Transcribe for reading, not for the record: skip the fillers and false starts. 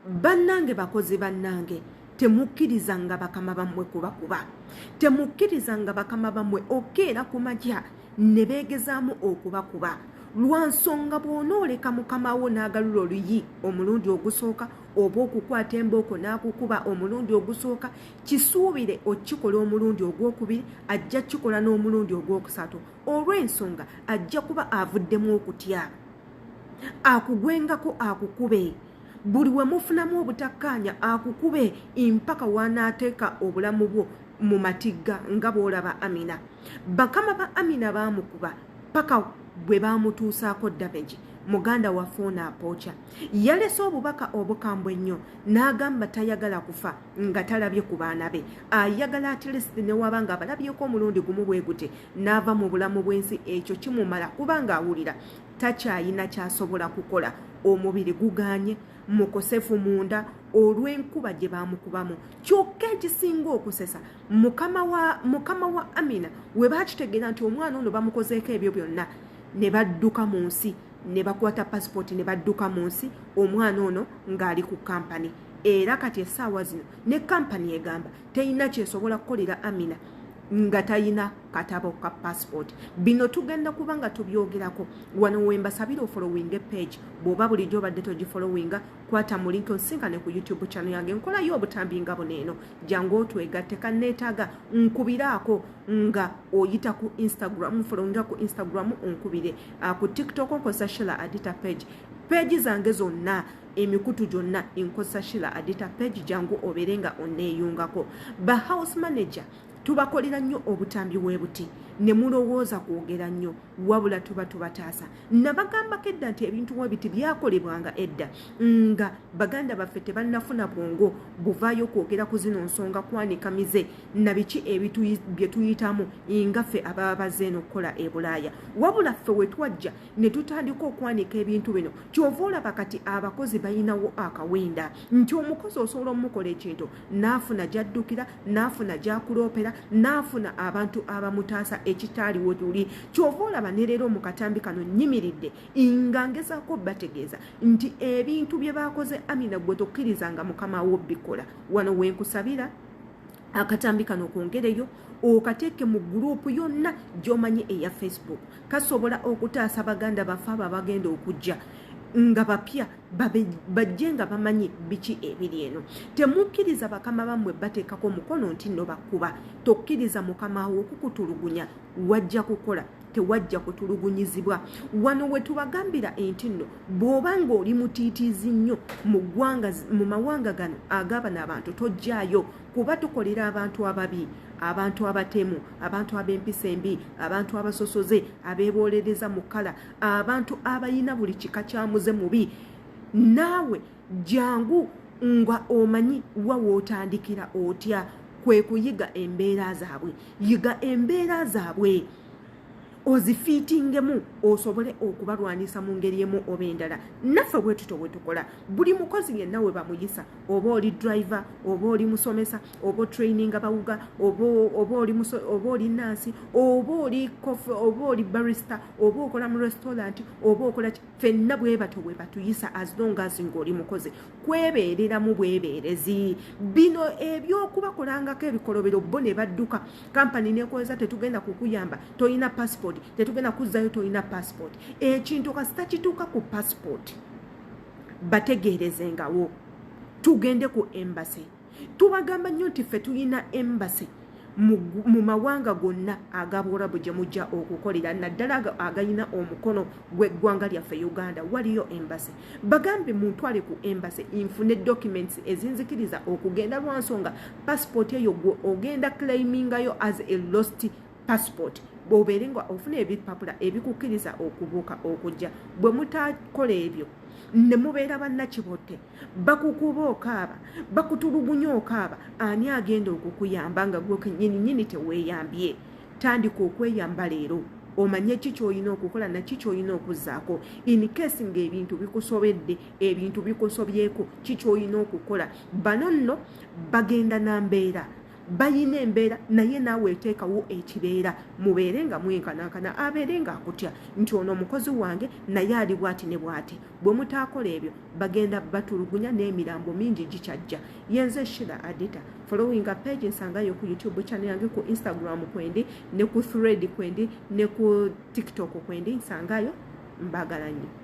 bannange bakozi bannange temukkirizanga bakama bammwe kubakuba temukkirizanga bakama bammwe okeera ku makya ne beegezaamu okubakuba lwansonga bw'onooleka mukama wo n'agalula oluyi omulundi ogusooka oba okukwata embooko n'akukuba omulundi ogusooka kisuubire okikola omulundi ogwokubiri ajja kikola n'omulundi ogwokusatu olw'ensonga ajja kuba avuddemu okutya akugwengako akukube buli we mufunamu obutakkaanya akukube mpaka wanaateeka obulamu bwo mu matigga nga bw'olaba Amina bakama ba Amina baamukuba paka bwe baamutuusaako damage muganda waffe ono apooca yalese obubaka obukambwe ennyo n'agamba tayagala kufa nga talabye ku baana be ayagala atilisiti ne waba nga abalabyeko omulundi gumu bwe gute n'ava mu bulamu bw'ensi ekyo kimumala kubanga awulira takyayina kyasobola kukola omubiri guganye mukosefu munda olw'enkuba gye baamukubamu kyokka ekisinga okusesa mukama wa Amina we baakitegeera nti omwana ono bamukozeeko ebyo byonna ne badduka mu nsi ne bakwata passport ne badduka mu nsi omwana ono ng'ali ku kampani era kati essaawa zino ne kampani egamba teyina kyesobola kukolera Amina nga tayina katabo ka passport bino tugenda kuba nga tubyogerako wano wembasabira ofollowing page bw'oba bulijjo obadde togifollowinga kwata mu link osinkane ku YouTube channel yange nkolayo obutambi nga buneeno jangu otwegatte kanneetaaga nkubiraako nga oyita ku Instagram followinga ku Instagram onkubire ku TikTok nkozesa Sheila Adita page zange zonna emikutu gyonna nkozesa Sheila Adita page jangu obeere nga onneeyungako ba house manager tubakolera nnyo obutambi bwebuti ne mulowooza kwogera nnyo wabula tuba tubataasa nabagambako edda nti ebintu bwebiti byakolebwanga edda nga baganda baffe tebannafuna bwongo buvaayo kwogera ku zino nsonga kwanika mize na biki bye tuyitamu ngaffe ababa bazze eno okukola e Bulaaya wabula ffe we twajja ne tutandika okwanika ebintu bino kyova olaba kati abakozi balinawo akawenda nti omukozi osobola omukola ekintu naafuna gy'addukira naafuna gy'akuloopera naafuna abantu abamutaasa ekitaaliwo tuli kyova olaba ne leero mu katambi kano nnyimiridde nga ngezaako bategeeza nti ebintu bye baakoze Amina gwe tokkirizanga mukama wo bikola wano wenkusabira akatambi kano okwongereyo okateeke mu guruupu yonna gy'omanyi eya Facebook kasobola okutaasa baganda baffe abo abagenda okujja nga bapya bajje nga bamanyi biki ebiri eno temukkiriza bakama bammwe bateekako mukono nti nno bakuba tokkiriza mukama wo okukutulugunya wajja kukola tewajja kutulugunyizibwa wano we tubagambira enti nno bw'oba ng'oli mutiitiizi nnyo mu mawanga gano agaba n'abantu tojjaayo kuba tukolera abantu ababi abantu abatemu abantu ab'empisa embi abantu abasosoze abeebolereza mu kkala abantu abayina buli kika kyamuze mubi naawe jangu nga omanyi wa wootandikira otya kwe kuyiga embeera zaabwe yiga embeera zaabwe ozifiitingemu osobole okubalwanisa mu ngeri emu oba endala naffe bwe tuto bwe tukola buli mukozi yenna we bamuyisa oba oli driver oba oli musomesa oba training abawuga oba oli nansi oba oli barista oba okola mu restaurant oba okola ffenna bwe bato bwe batuyisa as long as ng'oli mukozi kwebeereramu bwebeerezi bino ebyokubakolangako ebikolobero bo ne badduka kampani nekoza tetugenda kukuyamba toyina passport tetugenda kuzzayo toyina passport ekintu kasita kituuka ku passport bategeerezengawo tugende ku embassy tubagamba nnyo nti ffe tuyina embassy mu mawanga gonna agabuulabu gye mujja okukolera naddala agayina omukono gw'eggwanga lyaffe Uganda waliyo embassy bagambe muntwale ku embassy nfune documents ezinzikiriza okugenda lwansonga passport eyo gwe ogenda claimingayo as a lost passport bw'obeere nga ofuna ebipapula ebikukkiriza okubuuka okujja bwe mutakola ebyo ne mubeera bannakibotte bakukuba okaaba bakutulugunya okaaba ani agenda okukuyamba nga gwe kennyini teweeyambye tandika okweyamba leero omanye ki ky'olina okukola naki ky'olina okuzzaako in case ng'ebintu bikusobedde ebintu bikusobyeko ki ky'olina okukola bano nno bagenda na mbeera bayina embeera naye naawe eteekawo ekibeera mubeere nga mwenkanankana abeere nga akutya nti ono omukozi wange naye ali bwati ne bwati. Bwe mutaakola ebyo bagenda batulugunya n'emirambo mingi gikyajja. Yenze Sheila Adita following page nsangayo ku YouTube channel yange, ku Instagram kwendi ne ku Thread kwendi ne ku TikTok kwendi nsangayo. Mbagala nnyo.